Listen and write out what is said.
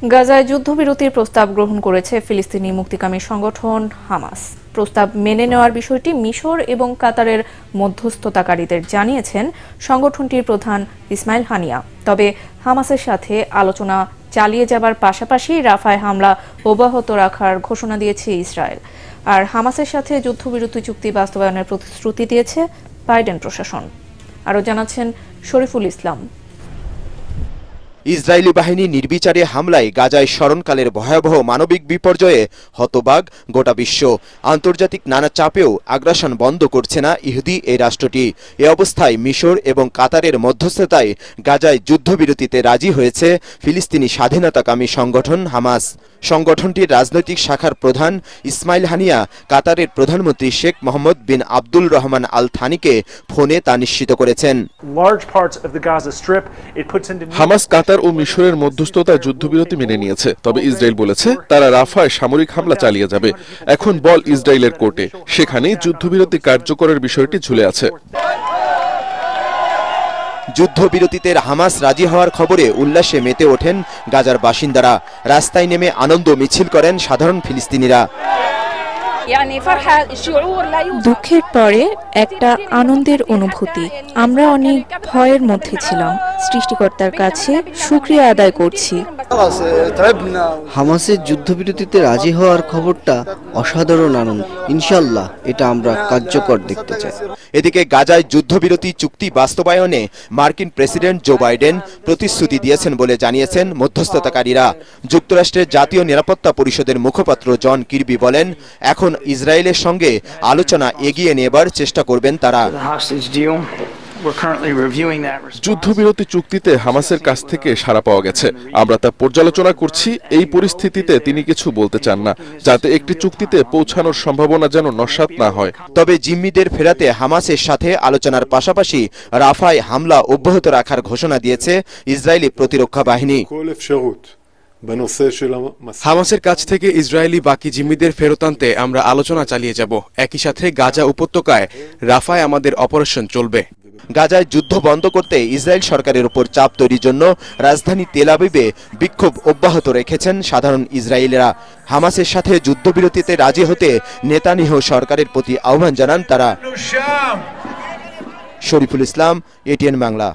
গাজায় যুদ্ধবিরতির প্রস্তাব গ্রহণ করেছে ফিলিস্তিনি মুক্তিকামী সংগঠন হামাস। প্রস্তাব মেনে নেওয়ার বিষয়টি মিশর এবং কাতারের মধ্যস্থতাকারীদের জানিয়েছেন সংগঠনটির প্রধান ইসমাইল হানিয়া। তবে হামাসের সাথে আলোচনা চালিয়ে যাবার পাশাপাশি রাফায় হামলা অব্যাহত রাখার ঘোষণা দিয়েছে ইসরায়েল। আর হামাসের সাথে যুদ্ধবিরতি চুক্তি বাস্তবায়নের প্রতিশ্রুতি দিয়েছে বাইডেন প্রশাসন। আরও জানাচ্ছেন শরীফুল ইসলাম। ইসরায়েলি বাহিনী নির্বিচারে হামলায় গাজায় স্মরণকালের ভয়াবহ মানবিক বিপর্যয়ে হতবাক গোটা বিশ্ব। আন্তর্জাতিক নানা চাপেও আগ্রাসন বন্ধ করছে না ইহুদি এই রাষ্ট্রটি। এ অবস্থায় মিশর এবং কাতারের মধ্যস্থতায় গাজায় যুদ্ধবিরতিতে রাজি হয়েছে ফিলিস্তিনি স্বাধীনতাকামী সংগঠন হামাস। সংগঠনটির রাজনৈতিক শাখার প্রধান ইসমাইল হানিয়া কাতারের প্রধানমন্ত্রী শেখ মোহাম্মদ বিন আব্দুল রহমান আল থানিকে ফোনে তা নিশ্চিত করেছেন। হামাস কাতার ও মিশরের মধ্যস্থতায় যুদ্ধবিরতি মেনে নিয়েছে, তবে ইসরায়েল বলেছে তারা রাফায় সামরিক হামলা চালিয়ে যাবে। এখন বল ইসরায়েলের কোর্টে, সেখানেই যুদ্ধবিরতি কার্যকরের বিষয়টি ঝুলে আছে। যুদ্ধবিরতিতে হামাস রাজি হওয়ার খবরে উল্লাসে মেতে ওঠেন গাজার বাসিন্দারা। রাস্তায় নেমে আনন্দ মিছিল করেন সাধারণ ফিলিস্তিনিরা। দুঃখের পরে একটা আনন্দের অনুভূতি। আমরা অনেক ভয়ের মধ্যে ছিলাম। সৃষ্টিকর্তার কাছে শুকরিয়া আদায় করছি। হামাসের যুদ্ধবিরতিতে রাজি হওয়ার খবরটা অসাধারণ আনন্দ। ইনশাআল্লাহ এটা আমরা কার্যকর দেখতে চাই। এদিকে গাজায় যুদ্ধবিরতি চুক্তি বাস্তবায়নে মার্কিন প্রেসিডেন্ট জো বাইডেন প্রতিশ্রুতি দিয়েছেন বলে জানিয়েছেন মধ্যস্থতাকারীরা। যুক্তরাষ্ট্রের জাতীয় নিরাপত্তা পরিষদের মুখপাত্র জন কির্বি বলেন, এখন ইসরায়েলের সঙ্গে আলোচনা এগিয়ে নেবার চেষ্টা করবেন তারা। যুদ্ধবিরতি চুক্তিতে হামাসের কাছ থেকে সাড়া পাওয়া গেছে, আমরা তা পর্যালোচনা করছি। এই পরিস্থিতিতে তিনি কিছু বলতে চান না, যাতে একটি চুক্তিতে পৌঁছানোর সম্ভাবনা যেন নস্যাৎ না হয়। তবে জিম্মিদের ফেরাতে হামাসের সাথে আলোচনার পাশাপাশি রাফায় হামলা অব্যাহত রাখার ঘোষণা দিয়েছে ইসরায়েলি প্রতিরক্ষা বাহিনী। হামাসের কাছ থেকে ইসরায়েলি বাকি জিম্মিদের ফেরত আনতে আমরা আলোচনা চালিয়ে যাব। একই সাথে গাজা উপত্যকায় রাফায় আমাদের অপারেশন চলবে। গাজায় যুদ্ধ বন্ধ করতে ইসরায়েল সরকারের উপর চাপ তৈরির জন্য রাজধানী তেল আবিবে বিক্ষোভ অব্যাহত রেখেছেন সাধারণ ইসরায়েলিরা। হামাসের সাথে যুদ্ধবিরতিতে রাজি হতে নেতানিয়াহু সরকারের প্রতি আহ্বান জানান তারা। শরীফুল ইসলাম, এটিএন বাংলা।